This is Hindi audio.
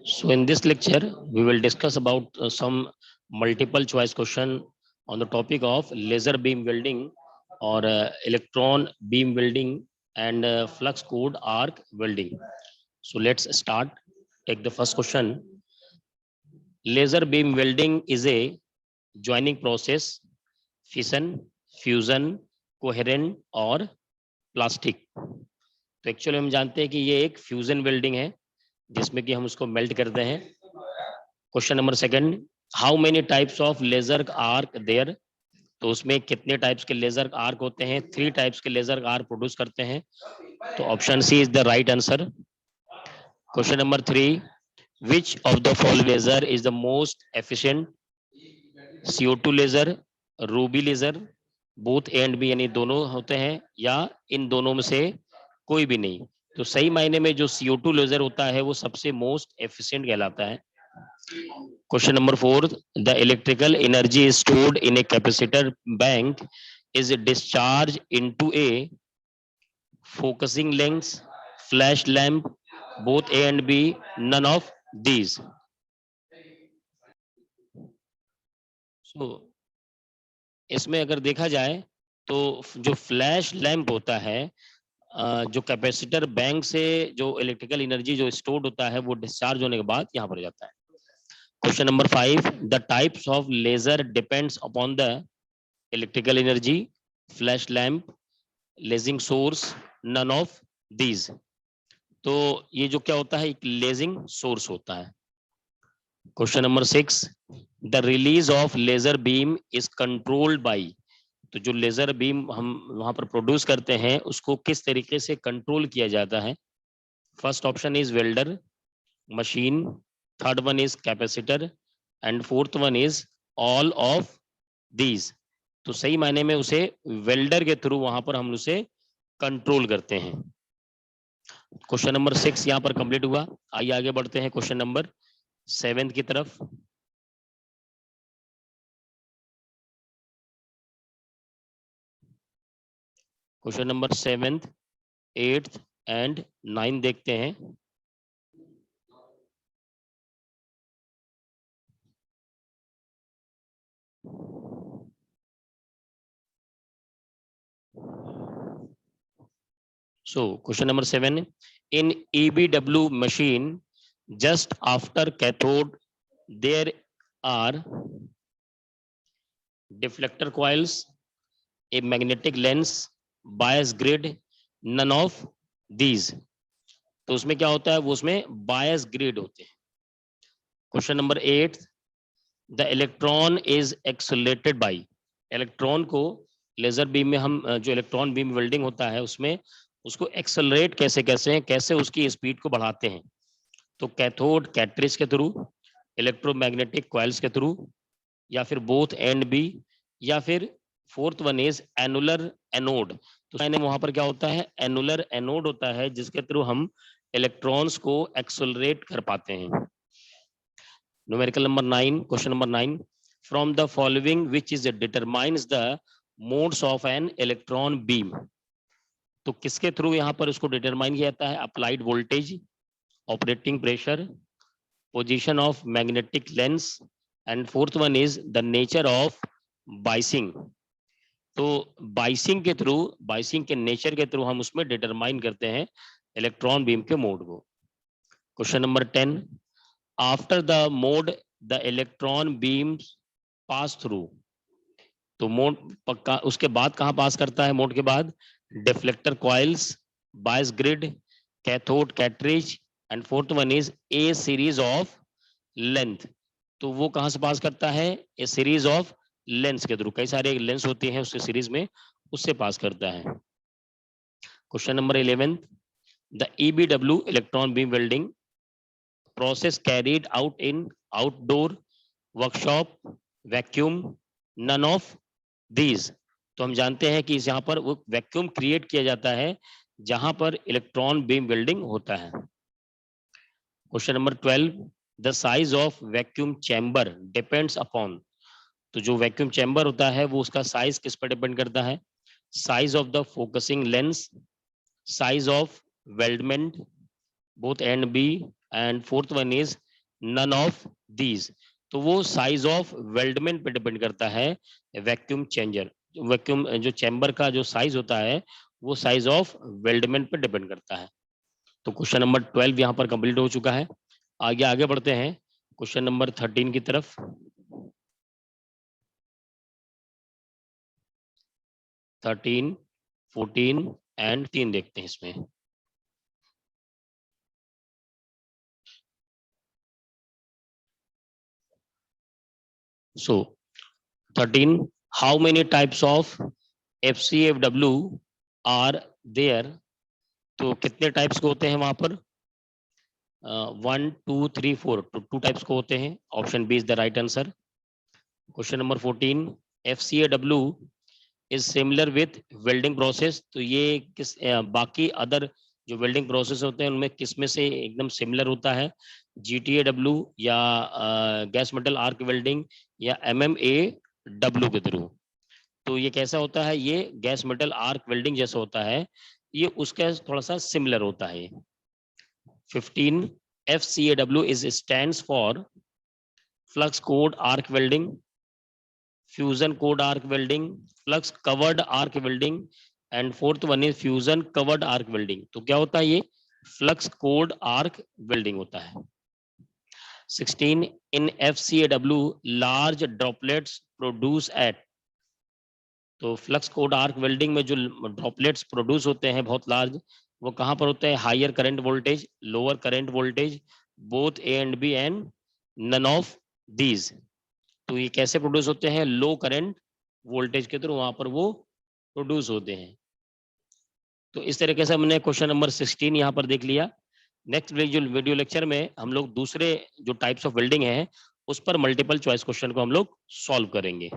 So in this lecture, we will discuss about some multiple choice question on the topic of laser beam welding or electron beam welding and flux core arc welding. So let's start. Take the first question. Laser beam welding is a joining process, fission, fusion, coherent और प्लास्टिक. तो एक्चुअली हम जानते हैं कि ये एक फ्यूजन वेल्डिंग है जिसमें कि हम उसको मेल्ट करते हैं. Question number second, how many types of laser are there. तो उसमें कितने टाइप्स के लेजर आर्क होते हैं? 3 टाइप्स के लेजर आर्क प्रोड्यूस करते हैं. तो option C is the right answer. Question number 3, which of the following laser is the most efficient? CO2 laser, ruby laser, both A and B यानी दोनों होते हैं, या इन दोनों में से कोई भी नहीं. तो सही मायने में जो CO2 लेजर होता है वो सबसे मोस्ट एफिशिएंट कहलाता है. Question number 4, the electrical energy is stored in a capacitor bank is discharge into a focusing lens, flash lamp, both A and B, none of these. So इसमें अगर देखा जाए तो जो फ्लैश लैंप होता है, जो कैपेसिटर बैंक से जो इलेक्ट्रिकल एनर्जी जो स्टोर्ड होता है वो डिस्चार्ज होने के बाद यहाँ पर जाता है. Question number 5, the types of laser depends upon the electrical energy, flash lamp, lasing source, none of these. तो ये जो क्या होता है, एक लेजिंग सोर्स होता है. Question number 6, the release of laser beam is controlled by. तो जो लेजर बीम हम वहां पर प्रोड्यूस करते हैं उसको किस तरीके से कंट्रोल किया जाता है? First option is welder, machine, third one is capacitor and fourth one is all of these. तो सही मायने में उसे वेल्डर के थ्रू वहां पर हम उसे कंट्रोल करते हैं. क्वेश्चन नंबर 6 यहाँ पर कंप्लीट हुआ. आइए आगे बढ़ते हैं क्वेश्चन नंबर 7 की तरफ. क्वेश्चन नंबर 7, 8 एंड 9 देखते हैं. So question number 7, in EBW machine just after cathode there are deflector coils, a magnetic lens, bias grid, none of these. तो उसमें क्या होता है, वो उसमें bias grid होते हैं. Question number 8, the electron is accelerated by. Electron को लेजर बीम में हम जो इलेक्ट्रॉन बीम वेल्डिंग होता है उसमें उसको एक्सेलरेट कैसे उसकी स्पीड को बढ़ाते हैं? तो कैथोड कैट्रिज के थ्रू, इलेक्ट्रोमैग्नेटिक कॉइल्स के थ्रू, या फिर बोथ एंड बी, या फिर fourth one is annular anode. तो मैंने वहां पर क्या होता है, एनुलर एनोड होता है जिसके थ्रू हम इलेक्ट्रॉन्स को एक्सेलरेट कर पाते हैं. Numerical number 9, question number 9, from the following which is determines the modes of an electron beam. तो किसके थ्रू यहाँ पर उसको डिटरमाइन किया जाता है? Applied voltage, operating pressure, position of magnetic lens, and fourth one is the nature of biasing. तो बाइसिंग के नेचर के थ्रू हम उसमें डिटरमाइन करते हैं इलेक्ट्रॉन बीम के मोड को. Question number 10, after the mode the electron beam pass through. तो मोड पक्का उसके बाद कहाँ पास करता है? मोड के बाद deflector coils, bias grid, cathode cartridge, and fourth one is a series of length. तो वो कहाँ से पास करता है? ए सीरीज ऑफ लेंस के थ्रू. कई सारे लेंस होती हैं उसके सीरीज में, उससे पास करता है. Question number 11, the EBW electron beam welding process carried out in outdoor, workshop, vacuum, none of these. तो हम जानते हैं कि इस यहाँ पर वो वैक्यूम क्रिएट किया जाता है जहां पर इलेक्ट्रॉन बीम वेल्डिंग होता है. Question number 12, the size of vacuum chamber depends upon. तो जो वैक्यूम चैम्बर होता है वो उसका साइज किस पर डिपेंड करता है? Size of the focusing lens, size of weldment, both and B, and fourth one is none of these. तो वो साइज ऑफ वेल्डमेंट पे डिपेंड करता है वैक्यूम चेंजर, वैक्यूम जो चैम्बर का जो साइज होता है वो साइज ऑफ वेल्डमेंट पे डिपेंड करता है। तो क्वेश्चन नंबर 12 यहाँ पर कंप्लीट हो चुका है। आगे आगे बढ़ते हैं क्वेश्चन नंबर 13 की तरफ। 13, 14 एंड 3 देखते हैं इसमें। So 13, how many types of FCFW are there. तो कितने टाइप्स के होते हैं वहां पर? 1 2 3 4, टू टाइप्स को होते हैं। Option B is the right answer. Question number 14, FCAW is similar with welding process. तो ये किस बाकी अदर जो वेल्डिंग प्रोसेस होते हैं उनमें किस में से एकदम सिमिलर होता है? GTAW या गैस मेटल आर्क वेल्डिंग या MMAW के थ्रू। तो ये कैसा होता है? ये गैस मेटल आर्क वेल्डिंग जैसा होता है, ये उसका थोड़ा सा सिमिलर होता है। 15, FCAW is stands for flux cored arc welding, fusion cored arc welding, flux covered arc welding and fourth one is fusion covered arc welding. तो क्या होता है ये? फ्लक्स कोड आर्क वेल्डिंग होता है। 16, इन FCAW large droplets produce at. तो फ्लक्स कोड आर्क वेल्डिंग में जो ड्रॉपलेट्स प्रोड्यूस होते हैं बहुत लार्ज, वो कहाँ पर होते हैं? Higher current voltage, lower current voltage, both A and B and none of these. तो ये कैसे प्रोड्यूस होते हैं? लो करंट वोल्टेज के थ्रू वहां पर वो प्रोड्यूस होते हैं। तो इस तरीके से हमने क्वेश्चन नंबर 16 यहाँ पर देख लिया। नेक्स्ट वीडियो लेक्चर में हम लोग दूसरे जो टाइप्स ऑफ वेल्डिंग है उस पर मल्टीपल चॉइस क्वेश्चन को हम लोग सॉल्व करेंगे।